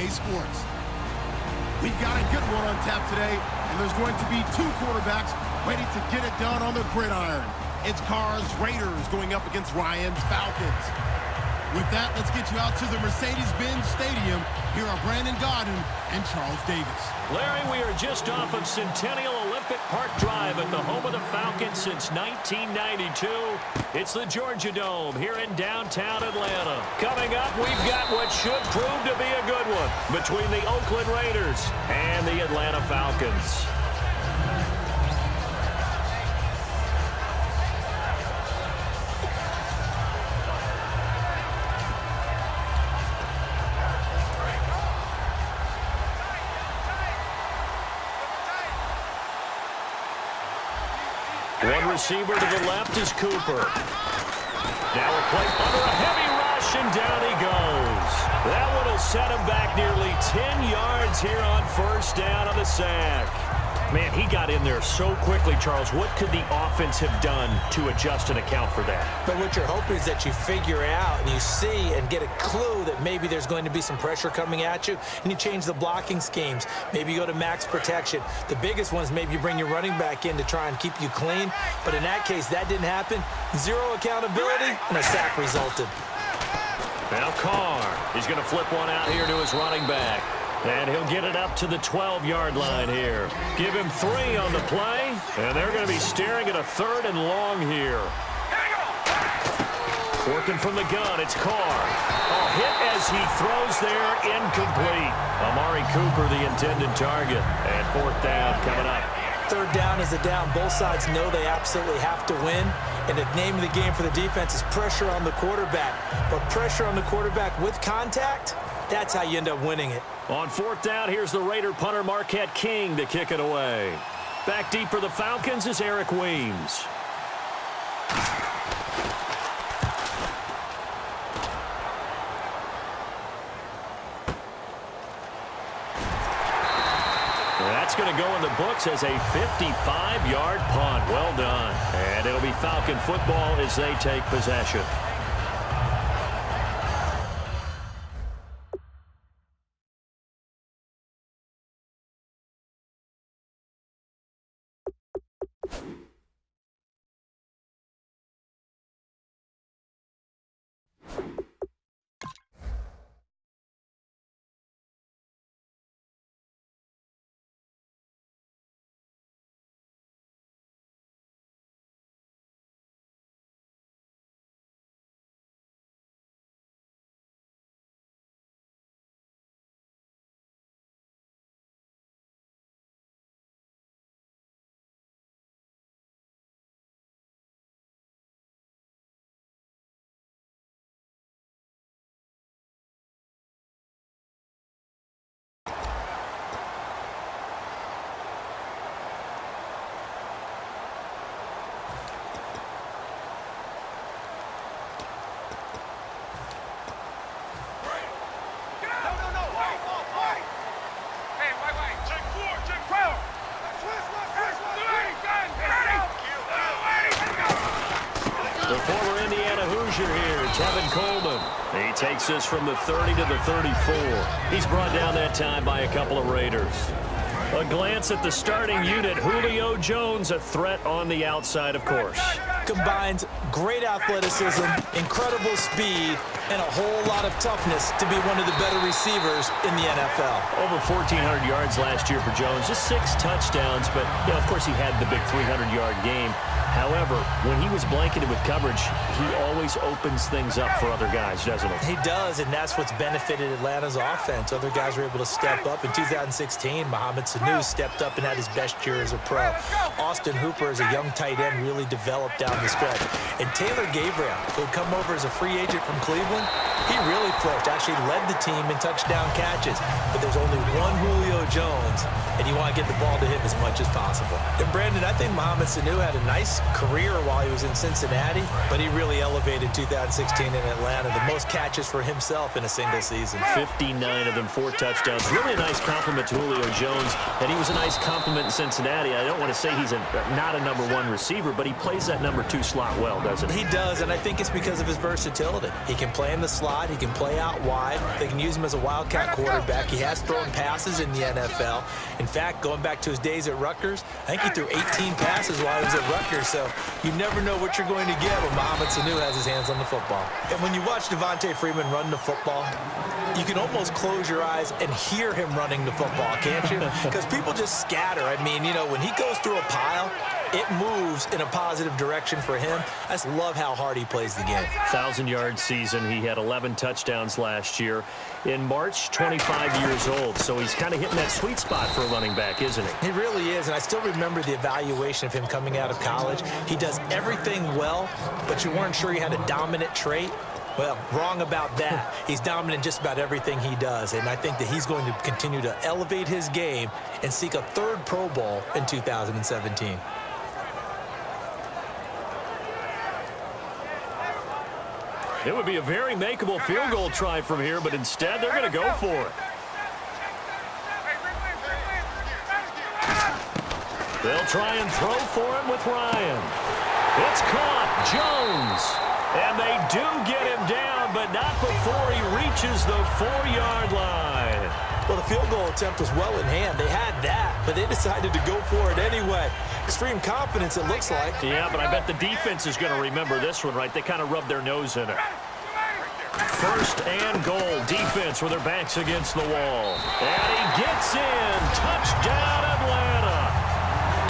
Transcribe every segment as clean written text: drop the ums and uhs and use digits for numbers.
EA Sports. We've got a good one on tap today, and there's going to be two quarterbacks ready to get it done on the gridiron. It's Carr's Raiders going up against Ryan's Falcons. With that, let's get you out to the Mercedes-Benz Stadium. Here are Brandon Gaudin and Charles Davis. Larry, we are just off of Centennial Olympic Park Drive at the home of the Falcons since 1992. It's the Georgia Dome here in downtown Atlanta. Coming up, we've got what should prove to be a good one between the Oakland Raiders and the Atlanta Falcons. One receiver to the left is Cooper. Now a play under a heavy rush, and down he goes. That one will set him back nearly 10 yards here on first down on the sack. Man, he got in there so quickly, Charles. What could the offense have done to adjust and account for that? But what you're hoping is that you figure out and you see and get a clue that maybe there's going to be some pressure coming at you, and you change the blocking schemes. Maybe you go to max protection. The biggest one is maybe you bring your running back in to try and keep you clean. But in that case, that didn't happen. Zero accountability, and a sack resulted. Now Carr, he's going to flip one out here to his running back. And he'll get it up to the 12-yard line here. Give him 3 on the play, and they're going to be staring at a 3rd and long here. Working from the gun, it's Carr. A hit as he throws there, incomplete. Amari Cooper, the intended target. And 4th down coming up. 3rd down is a down. Both sides know they absolutely have to win. And the name of the game for the defense is pressure on the quarterback. But pressure on the quarterback with contact, that's how you end up winning it. On 4th down, here's the Raider punter Marquette King to kick it away. Back deep for the Falcons is Eric Weems. That's going to go in the books as a 55-yard punt. Well done. And it'll be Falcon football as they take possession. The former Indiana Hoosier here, Tevin Coleman. He takes this from the 30 to the 34. He's brought down that time by a couple of Raiders. A glance at the starting unit. Julio Jones, a threat on the outside, of course. Combines great athleticism, incredible speed, and a whole lot of toughness to be one of the better receivers in the NFL. Over 1,400 yards last year for Jones. Just 6 touchdowns, but, you know, of course, he had the big 300-yard game. However, when he was blanketed with coverage, he always opens things up for other guys, doesn't he? He does, and that's what's benefited Atlanta's offense. Other guys were able to step up. In 2016, Mohamed Sanu stepped up and had his best year as a pro. Austin Hooper, as a young tight end, really developed down the stretch. And Taylor Gabriel, who had come over as a free agent from Cleveland, he really flourished, actually led the team in touchdown catches. But there's only one Julio Jones, and you want to get the ball to him as much as possible. And Brandon, I think Mohamed Sanu had a nice career while he was in Cincinnati, but he really elevated 2016 in Atlanta. The most catches for himself in a single season. 59 of them, 4 touchdowns. Really a nice compliment to Julio Jones, and he was a nice compliment in Cincinnati. I don't want to say he's not a number 1 receiver, but he plays that number 2 slot well, doesn't he? He does, and I think it's because of his versatility. He can play in the slot. slot. He can play out wide. They can use him as a wildcat quarterback. He has thrown passes in the NFL. In fact, going back to his days at Rutgers, I think he threw 18 passes while he was at Rutgers. So you never know what you're going to get when Mohamed Sanu has his hands on the football. And when you watch Devontae Freeman run the football, you can almost close your eyes and hear him running the football, can't you? Because people just scatter. I mean, you know, when he goes through a pile, it moves in a positive direction for him. I just love how hard he plays the game. 1,000-yard season. He had 11 touchdowns last year. In March, 25 years old. So he's kind of hitting that sweet spot for a running back, isn't he? He really is, and I still remember the evaluation of him coming out of college. He does everything well, but you weren't sure he had a dominant trait. Well, wrong about that. He's dominant in just about everything he does, and I think that he's going to continue to elevate his game and seek a third Pro Bowl in 2017. It would be a very makeable field goal try from here, but instead they're going to go for it. They'll try and throw for it with Ryan. It's caught. Jones. And they do get him down, but not before he reaches the 4-yard line. Well, the field goal attempt was well in hand. They had that, but they decided to go for it anyway. Extreme confidence, it looks like. Yeah, but I bet the defense is going to remember this one, right? They kind of rubbed their nose in it. First and goal. Defense with their backs against the wall. And he gets in. Touchdown, Atlanta.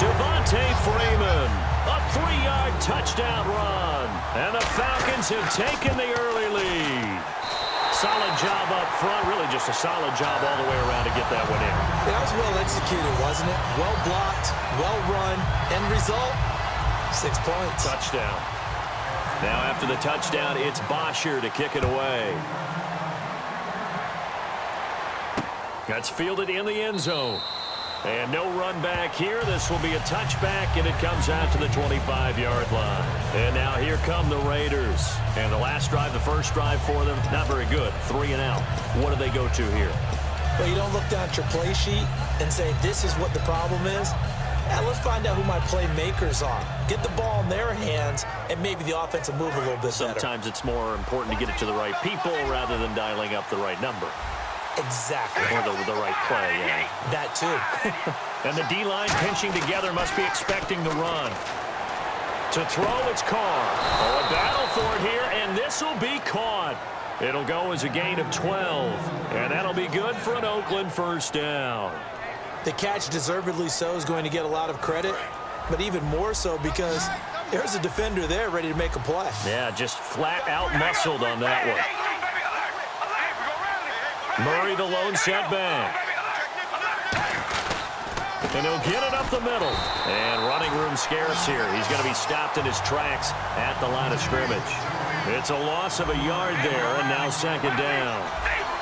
Devontae Freeman. A 3-yard touchdown run. And the Falcons have taken the early lead. Solid job up front. Really just a solid job all the way around to get that one in. That was well executed, wasn't it? Well blocked, well run. End result, 6 points. Touchdown. Now after the touchdown, it's Bosher to kick it away. That's fielded in the end zone. And no run back here. This will be a touchback, and it comes out to the 25-yard line. And now here come the Raiders. And the last drive, the first drive for them, not very good. 3 and out. What do they go to here? Well, you don't look down at your play sheet and say, this is what the problem is. Now let's find out who my playmakers are. Get the ball in their hands, and maybe the offense will move a little bit better. Sometimes it's more important to get it to the right people rather than dialing up the right number. Exactly. Or the right play, yeah. That too. And the D-line pinching together must be expecting the run. To throw, it's Carr. Oh, a battle for it here, and this will be caught. It'll go as a gain of 12, and that'll be good for an Oakland first down. The catch, deservedly so, is going to get a lot of credit, but even more so because there's a defender there ready to make a play. Yeah, just flat out muscled on that one. Murray, the lone setback. And he'll get it up the middle. And running room scarce here. He's going to be stopped in his tracks at the line of scrimmage. It's a loss of a yard there, and now second down.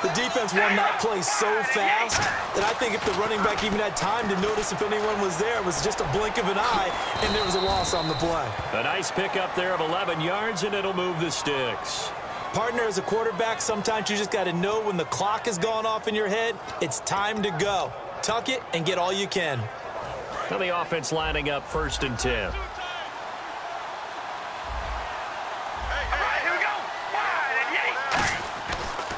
The defense won that play so fast that I think if the running back even had time to notice if anyone was there, it was just a blink of an eye, and there was a loss on the play. A nice pickup there of 11 yards, and it'll move the sticks. Partner, as a quarterback, sometimes you just got to know when the clock has gone off in your head, it's time to go. Tuck it and get all you can. Now the offense lining up 1st and 10.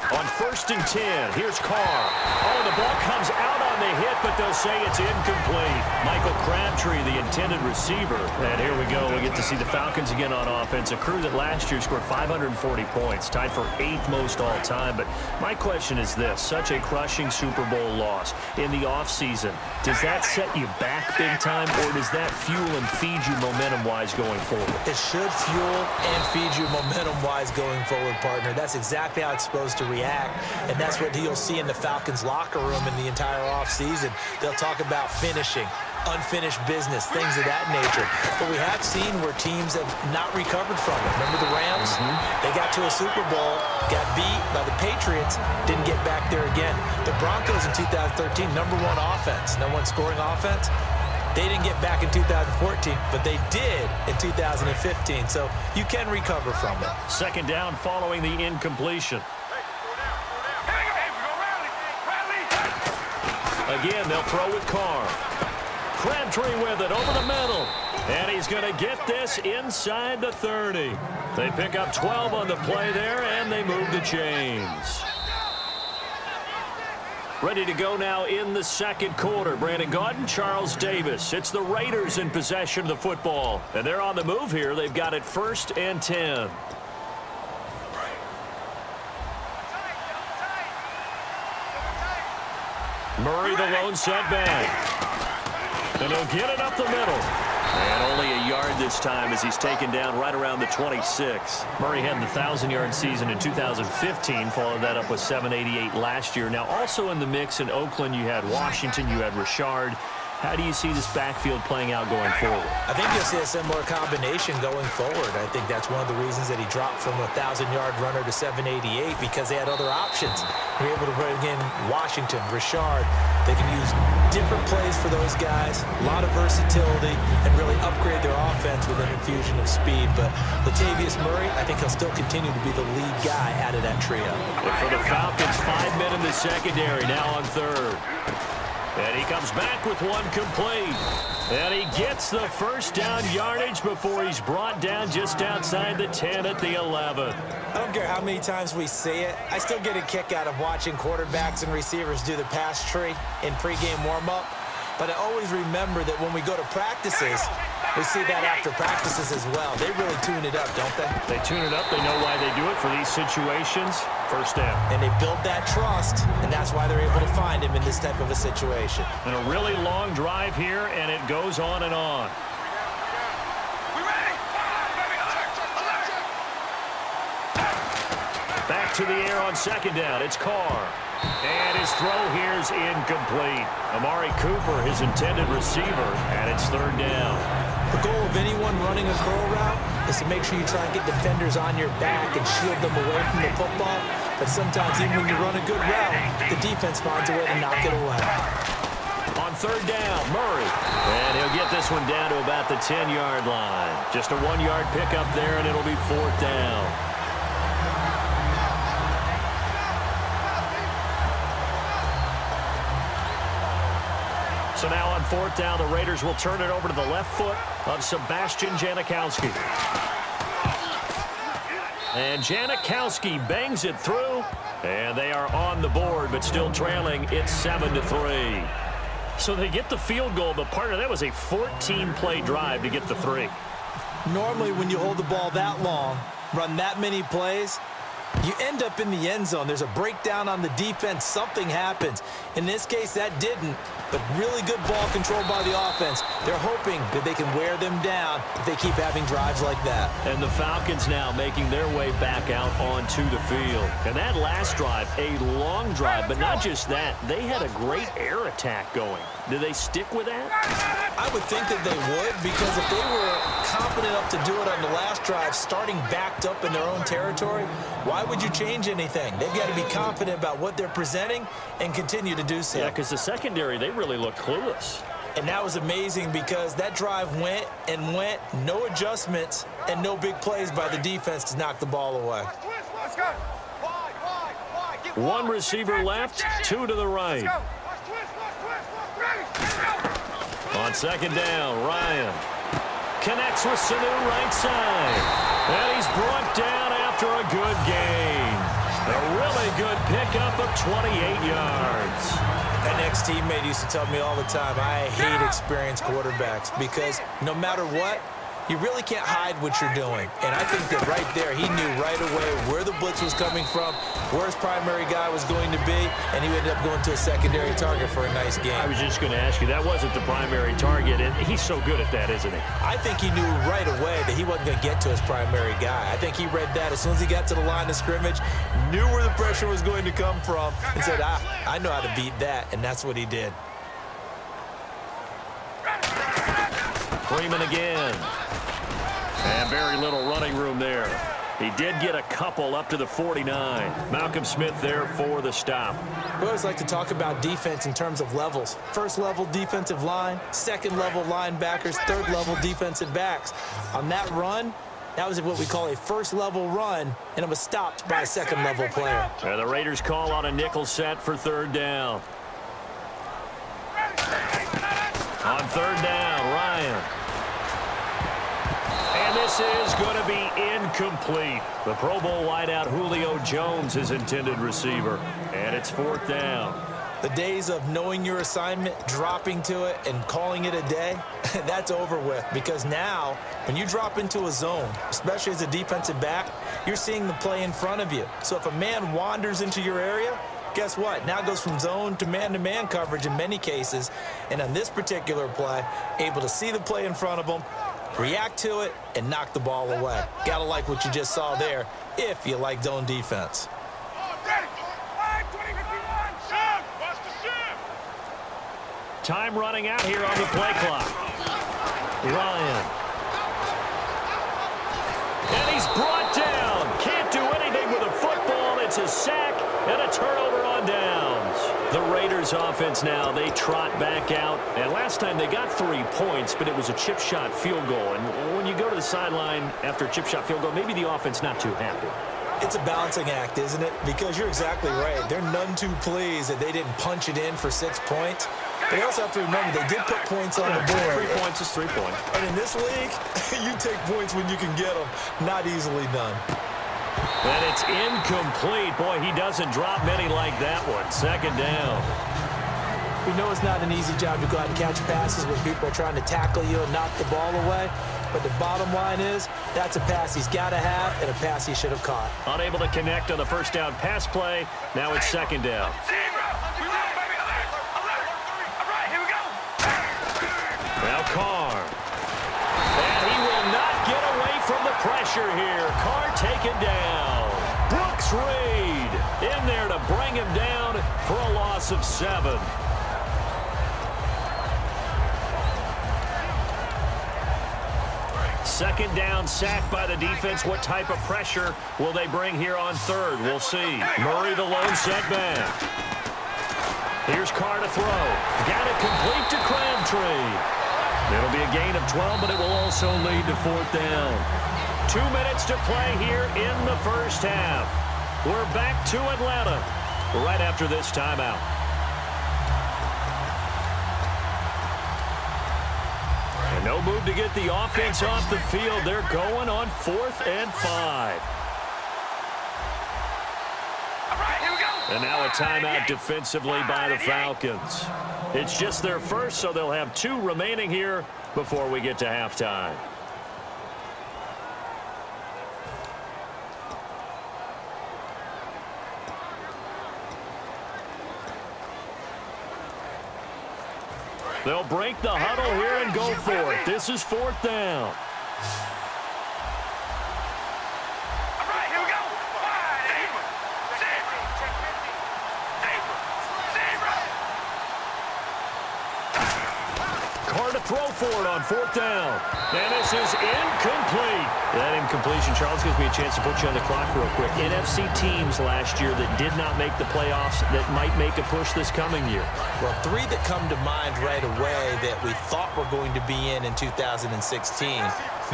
On 1st and 10, here's Carr. Oh, the ball comes out on the hit, but they'll say it's incomplete. Michael Crabtree, the intended receiver. And here we go. We get to see the Falcons again on offense, a crew that last year scored 540 points, tied for 8th most all time. But my question is this, such a crushing Super Bowl loss in the offseason, does that set you back big time, or does that fuel and feed you momentum-wise going forward? It should fuel and feed you momentum-wise going forward, partner. That's exactly how it's supposed to react, and that's what you'll see in the Falcons locker room in the entire offseason. They'll talk about finishing, unfinished business, things of that nature. But we have seen where teams have not recovered from it. Remember the Rams? They got to a Super Bowl, got beat by the Patriots, didn't get back there again. The Broncos in 2013, #1 offense, #1 scoring offense. They didn't get back in 2014, but they did in 2015. So you can recover from it. Second down following the incompletion. Again, they'll throw with Carr. Crabtree with it over the middle. And he's going to get this inside the 30. They pick up 12 on the play there, and they move the chains. Ready to go now in the second quarter. Brandon Gaudin, Charles Davis. It's the Raiders in possession of the football. And they're on the move here. They've got it 1st and 10. Murray the lone setback. And he'll get it up the middle. And only a yard this time as he's taken down right around the 26. Murray had the 1,000-yard season in 2015. Followed that up with 788 last year. Now also in the mix in Oakland, you had Washington, you had Richard. How do you see this backfield playing out going forward? I think you'll see a similar combination going forward. I think that's one of the reasons that he dropped from a 1,000-yard runner to 788 because they had other options. They're able to bring in Washington, Richard. They can use different plays for those guys, a lot of versatility, and really upgrade their offense with an infusion of speed. But Latavius Murray, I think he'll still continue to be the lead guy out of that trio. But for the Falcons, 5 men in the secondary, now on third. And he comes back with one complete. And he gets the first down yardage before he's brought down just outside the 10 at the 11. I don't care how many times we see it. I still get a kick out of watching quarterbacks and receivers do the pass tree in pregame warm-up. But I always remember that when we go to practices, we see that after practices as well. They really tune it up, don't they? They tune it up. They know why they do it for these situations. First down. And they build that trust, and that's why they're able to find him in this type of a situation. And a really long drive here, and it goes on and on. Back to the air on second down. It's Carr. And his throw here is incomplete. Amari Cooper, his intended receiver, and it's third down. The goal of anyone running a curl route is to make sure you try and get defenders on your back and shield them away from the football. But sometimes even when you run a good route, the defense finds a way to knock it away. On third down, Murray. And he'll get this one down to about the 10-yard line. Just a 1-yard pickup there, and it'll be fourth down. So now on fourth down, the Raiders will turn it over to the left foot of Sebastian Janikowski. And Janikowski bangs it through, and they are on the board, but still trailing. It's 7-3. So they get the field goal, but part of that was a 14-play drive to get the 3. Normally, when you hold the ball that long, run that many plays, you end up in the end zone. There's a breakdown on the defense. Something happens. In this case, that didn't. But really good ball control by the offense. They're hoping that they can wear them down if they keep having drives like that. And the Falcons now making their way back out onto the field. And that last drive, a long drive, but not just that. They had a great air attack going. Do they stick with that? I would think that they would, because if they were confident enough to do it on the last drive, starting backed up in their own territory, why would you change anything? They've got to be confident about what they're presenting and continue to do so. Yeah, because the secondary, they really look clueless. And that was amazing because that drive went and went, no adjustments and no big plays by the defense to knock the ball away. Let's go. One receiver left, 2 to the right. On second down, Ryan connects with Sanu right side. And he's brought down after a good gain. A really good pickup of 28 yards. An ex-teammate used to tell me all the time, I hate experienced quarterbacks because no matter what, you really can't hide what you're doing. And I think that right there, he knew right away where the blitz was coming from, where his primary guy was going to be, and he ended up going to a secondary target for a nice game. I was just going to ask you, that wasn't the primary target, and he's so good at that, isn't he? I think he knew right away that he wasn't going to get to his primary guy. I think he read that as soon as he got to the line of scrimmage, knew where the pressure was going to come from, and said, I know how to beat that, and that's what he did. Freeman again. And very little running room there. He did get a couple up to the 49. Malcolm Smith there for the stop. We always like to talk about defense in terms of levels. First level defensive line, second level linebackers, third level defensive backs. On that run, that was what we call a first level run, and it was stopped by a second level player. And the Raiders call on a nickel set for third down. On third this is going to be incomplete. The Pro Bowl wideout Julio Jones is intended receiver, and it's 4th down. The days of knowing your assignment, dropping to it, and calling it a day, that's over with. Because now, when you drop into a zone, especially as a defensive back, you're seeing the play in front of you. So if a man wanders into your area, guess what? Now it goes from zone to man coverage in many cases. And on this particular play, able to see the play in front of him, react to it, and knock the ball away. Gotta like what you just saw there if you like zone defense. Time running out here on the play clock. Ryan. And he's brought down. Can't do anything with a football. It's a sack and a turnover on downs. The Raiders offense now, they trot back out. And last time they got 3 points, but it was a chip shot field goal. And when you go to the sideline after a chip shot field goal, maybe the offense not too happy. It's a balancing act, isn't it? Because you're exactly right. They're none too pleased that they didn't punch it in for 6 points. But you also have to remember they did put points on the board. 3 points is 3 points. And in this league, you take points when you can get them. Not easily done. And it's incomplete. Boy, he doesn't drop many like that one. 2nd down. We know it's not an easy job to go out and catch passes when people are trying to tackle you and knock the ball away. But the bottom line is, that's a pass he's got to have and a pass he should have caught. Unable to connect on the 1st down pass play. Now it's 2nd down. Now Carr. And he will not get away from the pressure here. Carr taken down. Brooks Reed in there to bring him down for a loss of 7. Second down, sack by the defense. What type of pressure will they bring here on 3rd? We'll see. Murray the lone setback. Here's Carr to throw. Got it complete to Crabtree. It'll be a gain of 12, but it will also lead to 4th down. 2 minutes to play here in the 1st half. We're back to Atlanta right after this timeout. And no move to get the offense off the field. They're going on 4th and 5. And now a timeout defensively by the Falcons. It's just their first, so they'll have 2 remaining here before we get to halftime. They'll break the huddle here and go for it. This is 4th down. Throw for it on 4th down. And this is incomplete. That incompletion, Charles, gives me a chance to put you on the clock real quick. NFC teams last year that did not make the playoffs that might make a push this coming year. Well, 3 that come to mind right away that we thought were going to be in 2016.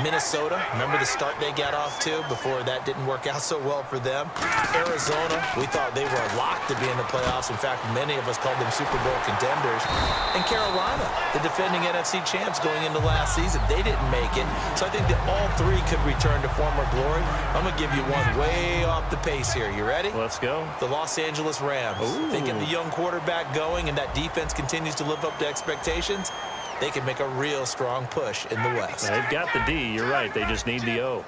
Minnesota, remember the start they got off to before that didn't work out so well for them. Arizona, we thought they were locked to be in the playoffs. In fact, many of us called them Super Bowl contenders. And Carolina, the defending NFC champs going into last season, they didn't make it. So I think that all 3 could return to former glory. I'm going to give you one way off the pace here. You ready? Let's go. The Los Angeles Rams. Thinking the young quarterback going and that defense continues to live up to expectations, they can make a real strong push in the West. They've got the D. You're right. They just need the O.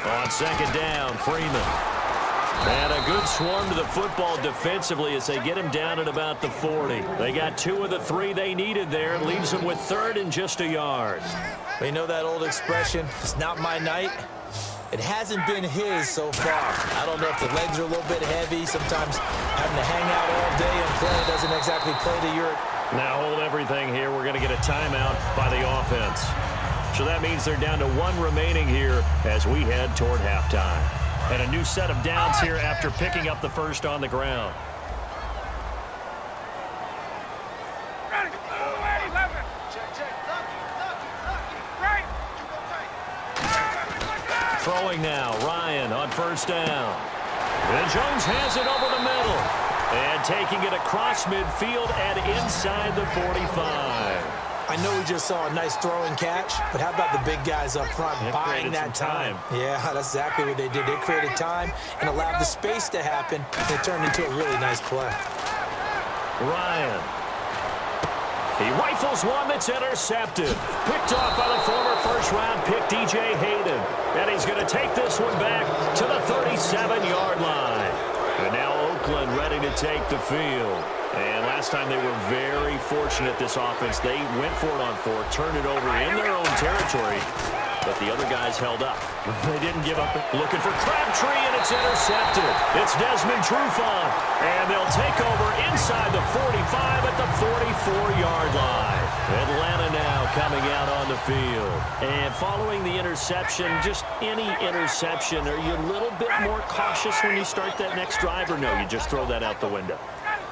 On 2nd down, Freeman. And a good swarm to the football defensively as they get him down at about the 40. They got 2 of the 3 they needed there. Leaves them with 3rd and just a yard. You know that old expression, it's not my night? It hasn't been his so far. I don't know if the legs are a little bit heavy. Sometimes having to hang out all day and play doesn't exactly play to your... Now hold everything here. We're going to get a timeout by the offense. So that means they're down to 1 remaining here as we head toward halftime. And a new set of downs here after picking up the first on the ground. Throwing now, Ryan on 1st down. And Jones has it over the middle. And taking it across midfield and inside the 45. I know we just saw a nice throwing catch, but how about the big guys up front buying that time? Yeah, that's exactly what they did. They created time and allowed the space to happen, and it turned into a really nice play. Ryan. He rifles one that's intercepted. Picked off by the former first-round pick, DJ Hayden. And he's going to take this one back to the 37-yard line. And now Oakland ready to take the field. And last time they were very fortunate, this offense. They went for it on 4, turned it over in their own territory, but the other guys held up. They didn't give up. Looking for Crabtree, and it's intercepted. It's Desmond Trufant, and they'll take over inside the 45 at the 44-yard line. Atlanta now coming out on the field. And following the interception, just any interception, are you a little bit more cautious when you start that next drive, or no, you just throw that out the window?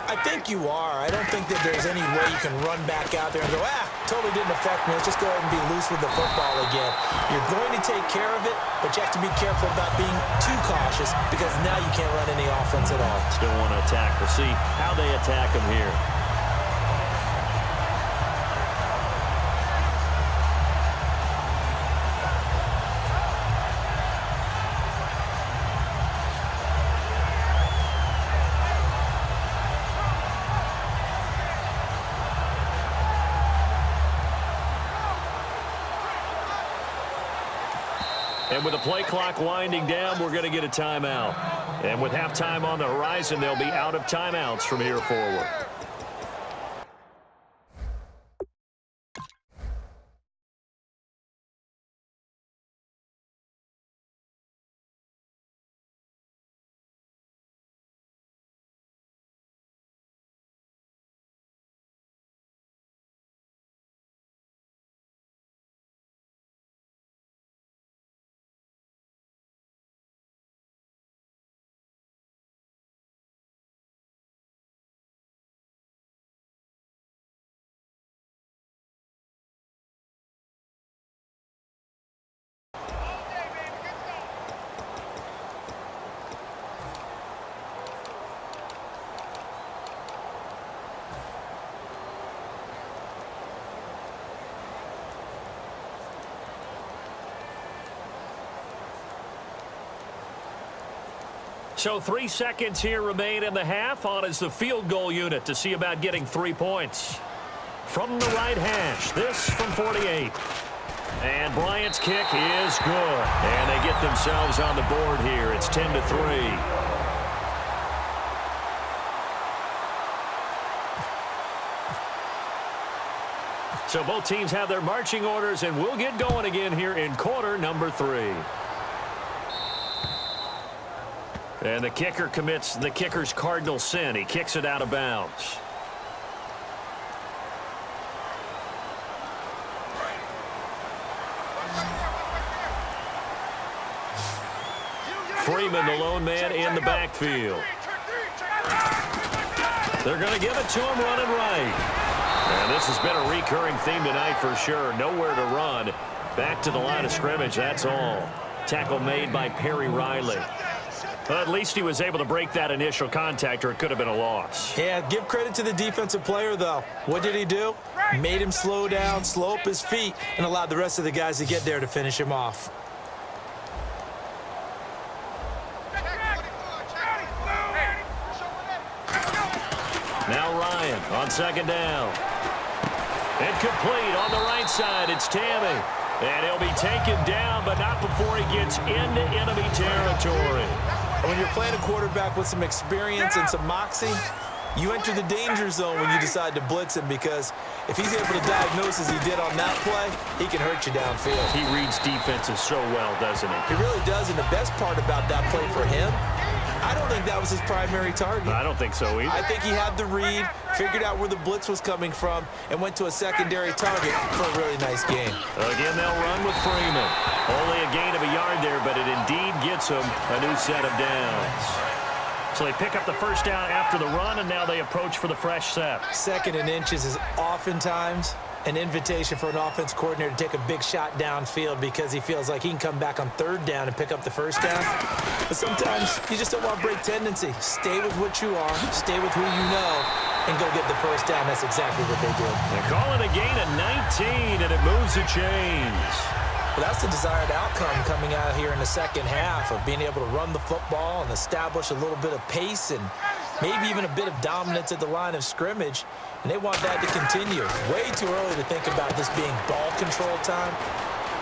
I think you are. I don't think that there's any way you can run back out there and go, totally didn't affect me. Let's just go ahead and be loose with the football again. You're going to take care of it, but you have to be careful about being too cautious because now you can't run any offense at all. Still want to attack. We'll see how they attack them here. And with the play clock winding down, we're going to get a timeout. And with halftime on the horizon, they'll be out of timeouts from here forward. So 3 seconds here remain in the half. On is the field goal unit to see about getting 3 points. From the right hash, this from 48. And Bryant's kick is good. And they get themselves on the board here. It's 10-3. So both teams have their marching orders, and we'll get going again here in quarter number 3. And the kicker commits the kicker's cardinal sin. He kicks it out of bounds. Freeman, the lone man in the backfield. They're going to give it to him running right. And this has been a recurring theme tonight for sure. Nowhere to run. Back to the line of scrimmage, that's all. Tackle made by Perry Riley. But at least he was able to break that initial contact, or it could have been a loss. Yeah, give credit to the defensive player, though. What did he do? Made him slow down, slow up his feet, and allowed the rest of the guys to get there to finish him off. Now Ryan on second down. Incomplete on the right side. It's Tammy. And he'll be taken down, but not before he gets into enemy territory. When you're playing a quarterback with some experience and some moxie, you enter the danger zone when you decide to blitz him, because if he's able to diagnose as he did on that play, he can hurt you downfield. He reads defenses so well, doesn't he? He really does, and the best part about that play for him, I don't think that was his primary target. I don't think so either. I think he had the read, figured out where the blitz was coming from, and went to a secondary target for a really nice game. Again, they'll run with Freeman. Only a gain of a yard there, but it indeed gets him a new set of downs. So they pick up the first down after the run, and now they approach for the fresh set. 2nd and inches is oftentimes an invitation for an offense coordinator to take a big shot downfield because he feels like he can come back on 3rd down and pick up the first down. But sometimes you just don't want to break tendency. Stay with what you are. Stay with who you know. and go get the first down. That's exactly what they did. They call it a gain of 19, and it moves the chains. Well, that's the desired outcome coming out here in the second half of being able to run the football and establish a little bit of pace and maybe even a bit of dominance at the line of scrimmage. And they want that to continue. Way too early to think about this being ball control time.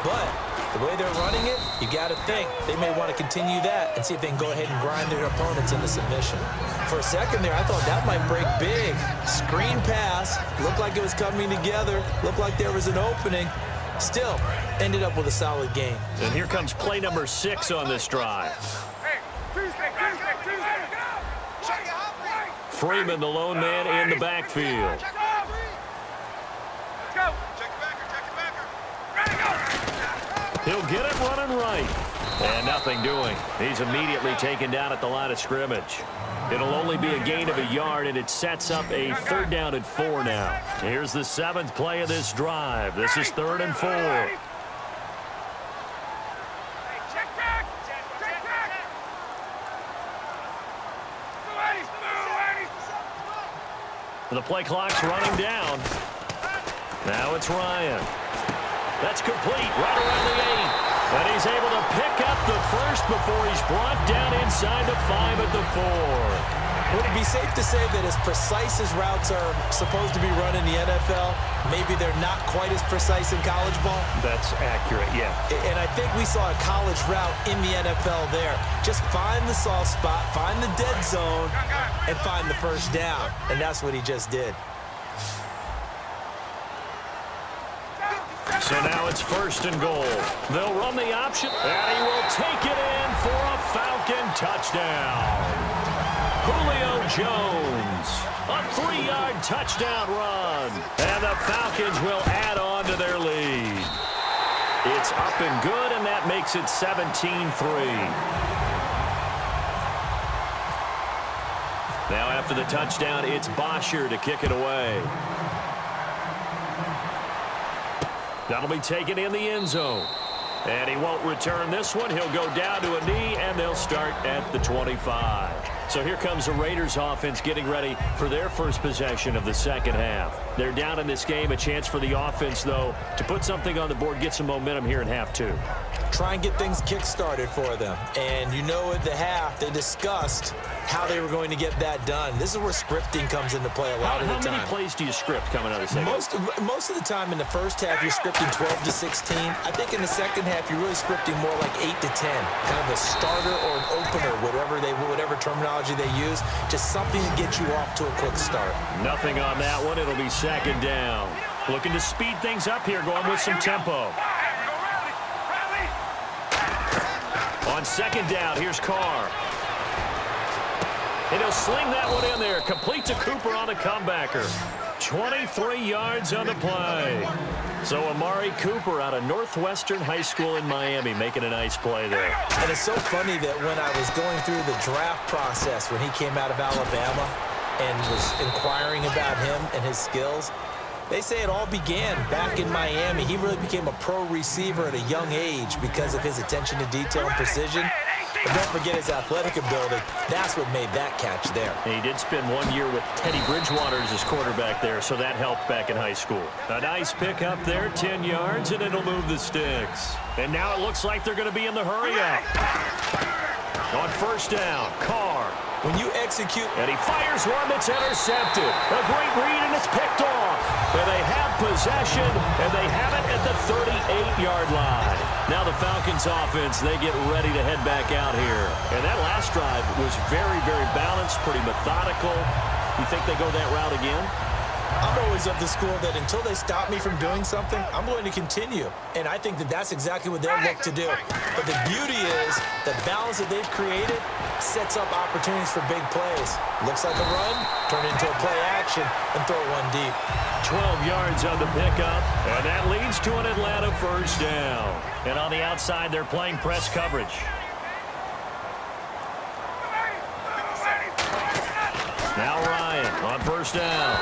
But the way they're running it, you got to think they may want to continue that and see if they can go ahead and grind their opponents into submission. For a second there, I thought that might break big. Screen pass. Looked like it was coming together. Looked like there was an opening. Still, ended up with a solid game. And here comes play number 6 on this drive. Freeman, the lone man in the backfield. He'll get it running right. And nothing doing. He's immediately taken down at the line of scrimmage. It'll only be a gain of a yard, and it sets up a 3rd down and 4 now. Here's the 7th play of this drive. This is 3rd and 4. The play clock's running down. Now it's Ryan. That's complete right around the 8. And he's able to pick up the first before he's brought down inside the 5 at the 4. Would it be safe to say that as precise as routes are supposed to be run in the NFL, maybe they're not quite as precise in college ball? That's accurate, yeah. And I think we saw a college route in the NFL there. Just find the soft spot, find the dead zone, and find the first down. And that's what he just did. So now it's 1st and goal. They'll run the option, and he will take it in for a Falcon touchdown. Julio Jones, a 3-yard touchdown run. And the Falcons will add on to their lead. It's up and good, and that makes it 17-3. Now after the touchdown, it's Bosher to kick it away. That'll be taken in the end zone. And he won't return this one. He'll go down to a knee, and they'll start at the 25. So here comes the Raiders offense getting ready for their first possession of the second half. They're down in this game. A chance for the offense, though, to put something on the board, get some momentum here in half 2. Try and get things kick-started for them. And you know at the half, they discussed how they were going to get that done. This is where scripting comes into play a lot of the time. How many plays do you script coming out of the second half? Most of the time in the first half, you're scripting 12 to 16. I think in the second half, you're really scripting more like 8 to 10. Kind of a starter or an opener, whatever terminology they use. Just something to get you off to a quick start. Nothing on that one. It'll be 2nd down. Looking to speed things up here, going with some tempo. On 2nd down, here's Carr. And he'll sling that one in there. Complete to Cooper on the comebacker. 23 yards on the play. So Amari Cooper out of Northwestern High School in Miami making a nice play there. And it's so funny that when I was going through the draft process when he came out of Alabama and was inquiring about him and his skills, they say it all began back in Miami. He really became a pro receiver at a young age because of his attention to detail and precision. But don't forget his athletic ability. That's what made that catch there. And he did spend 1 year with Teddy Bridgewater as his quarterback there, so that helped back in high school. A nice pick up there, 10 yards, and it'll move the sticks. And now it looks like they're going to be in the hurry-up. On 1st down, Carr. When you execute... And he fires one that's intercepted. A great read, and it's picked off. And they have possession, and they have it at the 38-yard line. Now the Falcons offense, they get ready to head back out here. And that last drive was very, very balanced, pretty methodical. You think they go that route again? I'm always of the school that until they stop me from doing something, I'm going to continue. And I think that that's exactly what they'll look to do. But the beauty is the balance that they've created sets up opportunities for big plays. Looks like a run, turn into a play action, and throw one deep. 12 yards on the pickup, and that leads to an Atlanta 1st down. And on the outside, they're playing press coverage. Now Ryan on 1st down.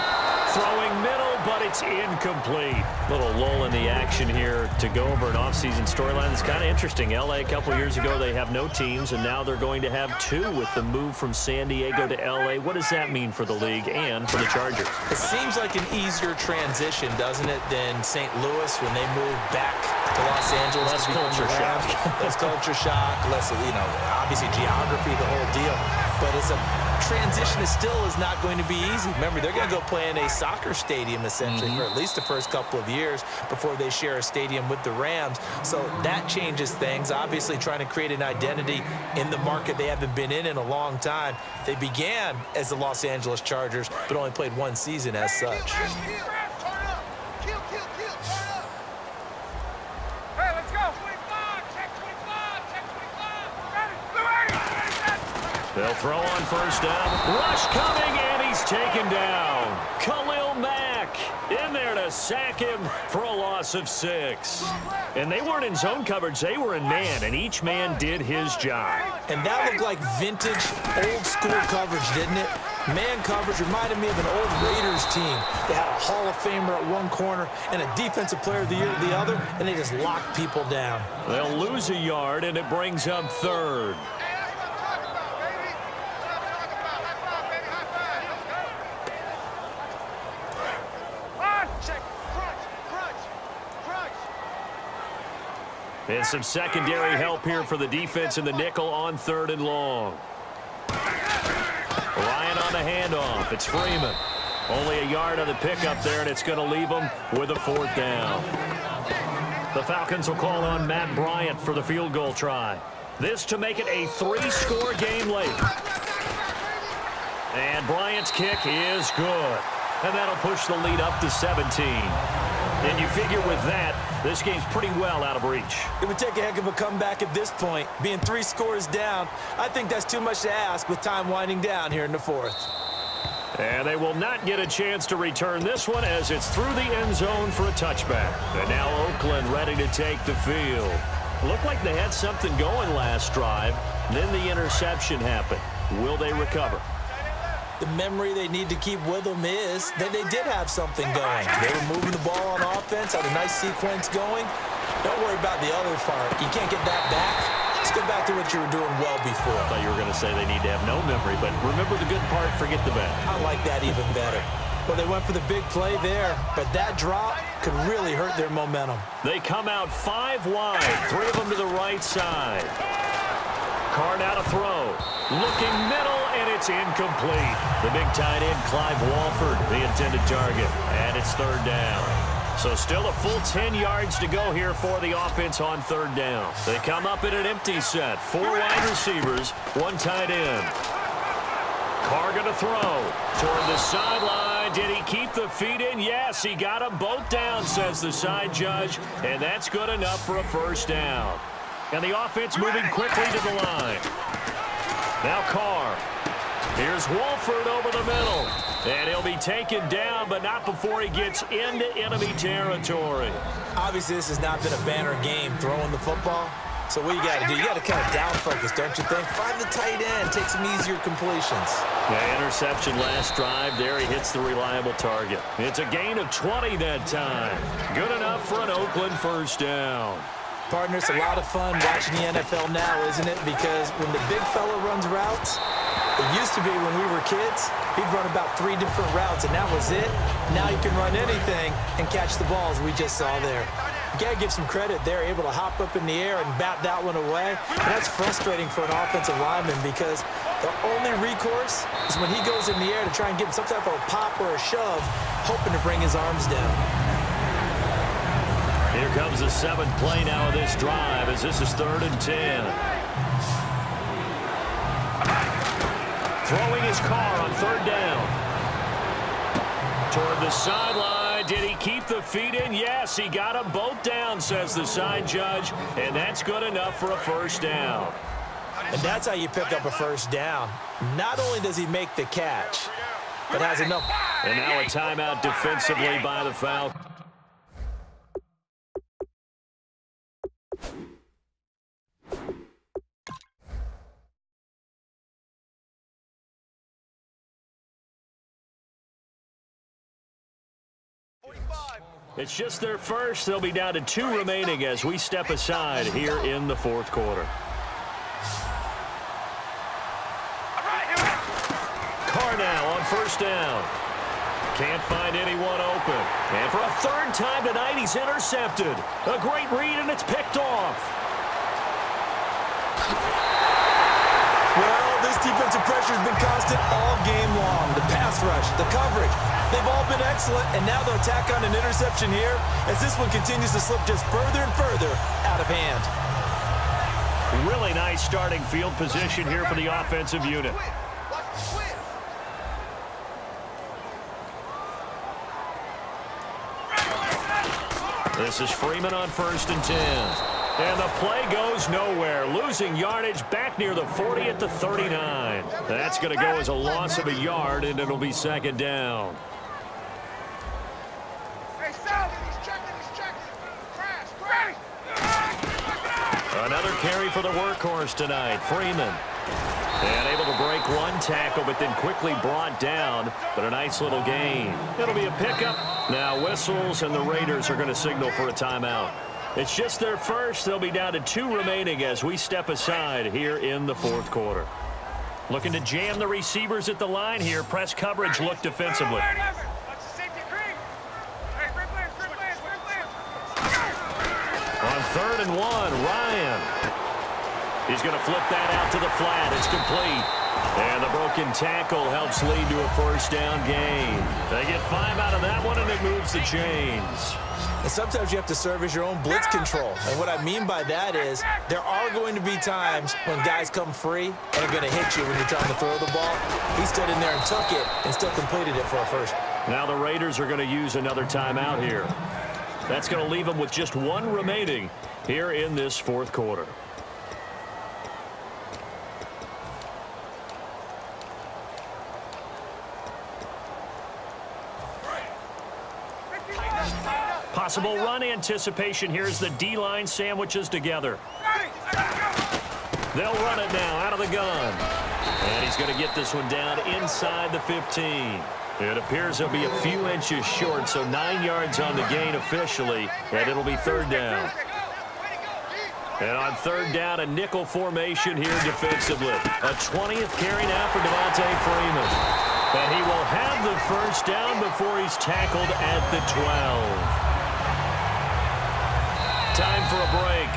Throwing middle, but but it's incomplete. Little lull in the action here to go over an offseason storyline. It's kind of interesting. L.A. a couple years ago, they have no teams, and now they're going to have two with the move from San Diego to L.A. What does that mean for the league and for the Chargers? It seems like an easier transition, doesn't it, than St. Louis when they moved back to Los Angeles. Less culture shock. Less culture shock, less, obviously geography, the whole deal. But it's a transition that still is not going to be easy. Remember, they're going to go play in a soccer stadium, essentially, for at least the first couple of years before they share a stadium with the Rams. So that changes things. Obviously, trying to create an identity in the market they haven't been in a long time. They began as the Los Angeles Chargers, but only played one season as such. They'll throw on first down. Rush coming, and he's taken down. Khalil Mack in there to sack him for a loss of 6. And they weren't in zone coverage. They were in man, and each man did his job. And that looked like vintage, old-school coverage, didn't it? Man coverage reminded me of an old Raiders team. They had a Hall of Famer at one corner and a Defensive Player of the Year at the other, and they just locked people down. They'll lose a yard, and it brings up 3rd. And some secondary help here for the defense in the nickel on 3rd and long. Ryan on the handoff. It's Freeman. Only a yard on the pickup there, and it's going to leave them with a 4th down. The Falcons will call on Matt Bryant for the field goal try. This to make it a 3-score game late. And Bryant's kick is good. And that'll push the lead up to 17. And you figure with that, this game's pretty well out of reach. It would take a heck of a comeback at this point. Being 3 scores down, I think that's too much to ask with time winding down here in the 4th. And they will not get a chance to return this one as it's through the end zone for a touchback. And now Oakland ready to take the field. Looked like they had something going last drive. Then the interception happened. Will they recover? The memory they need to keep with them is that they did have something going. They were moving the ball on offense, had a nice sequence going. Don't worry about the other part. You can't get that back. Let's go back to what you were doing well before. I thought you were going to say they need to have no memory, but remember the good part, forget the bad. I like that even better. Well, they went for the big play there, but that drop could really hurt their momentum. They come out 5 wide, 3 of them to the right side. Carr now to throw. Looking middle, and it's incomplete. The big tight end, Clive Walford, the intended target. And it's 3rd down. So still a full 10 yards to go here for the offense on 3rd down. They come up in an empty set. 4 wide receivers, 1 tight end. Carr going to throw toward the sideline. Did he keep the feet in? Yes, he got them both down, says the side judge. And that's good enough for a 1st down. And the offense moving quickly to the line. Now Carr. Here's Walford over the middle. And he'll be taken down, but not before he gets into enemy territory. Obviously, this has not been a banner game throwing the football. So what you got to do, you got to kind of down focus, don't you think? Find the tight end, take some easier completions. Yeah, interception last drive. There he hits the reliable target. It's a gain of 20 that time. Good enough for an Oakland 1st down. Partner, it's a lot of fun watching the NFL now, isn't it? Because when the big fella runs routes, it used to be when we were kids, he'd run about 3 different routes, and that was it. Now you can run anything and catch the balls we just saw there. You got to give some credit. They're able to hop up in the air and bat that one away. And that's frustrating for an offensive lineman because the only recourse is when he goes in the air to try and get some type of a pop or a shove, hoping to bring his arms down. Here comes the 7th play now of this drive as this is 3rd and 10. Throwing his Carr on 3rd down. Toward the sideline. Did he keep the feet in? Yes, he got them both down, says the side judge. And that's good enough for a 1st down. And that's how you pick up a 1st down. Not only does he make the catch, but has enough. And now a timeout defensively by the Falcons. It's just their first. They'll be down to 2 remaining as we step aside here in the fourth quarter. Carr now on first down. Can't find anyone open. And for a third time tonight, he's intercepted. A great read, and it's picked off. Well, this defensive pressure has been constant all game long. The pass rush, the coverage, they've all been excellent, and now they'll tack on an interception here as this one continues to slip just further and further out of hand. Really nice starting field position here for the offensive unit. This is Freeman on first and 10. And the play goes nowhere. Losing yardage back near the 40 at the 39. That's going to go as a loss of a yard, and it'll be second down. Another carry for the workhorse tonight, Freeman. And able to break one tackle, but then quickly brought down. But a nice little gain. It'll be a pickup. Now whistles, and the Raiders are going to signal for a timeout. It's just their first. They'll be down to 2 remaining as we step aside here in the fourth quarter. Looking to jam the receivers at the line here. Press coverage look defensively. On 3rd and 1, Ryan. He's going to flip that out to the flat. It's complete. And the broken tackle helps lead to a first down gain. They get 5 out of that one, and it moves the chains. And sometimes you have to serve as your own blitz control. And what I mean by that is there are going to be times when guys come free and are going to hit you when you're trying to throw the ball. He stood in there and took it and still completed it for a first. Now the Raiders are going to use another timeout here. That's going to leave them with just 1 remaining here in this fourth quarter. Possible run anticipation. Here's the D-line sandwiches together. They'll run it now out of the gun. And he's going to get this one down inside the 15. It appears he'll be a few inches short, so 9 yards on the gain officially, and it'll be 3rd down. And on 3rd down, a nickel formation here defensively. A 20th carry now for Devontae Freeman. And he will have the first down before he's tackled at the 12. Time for a break.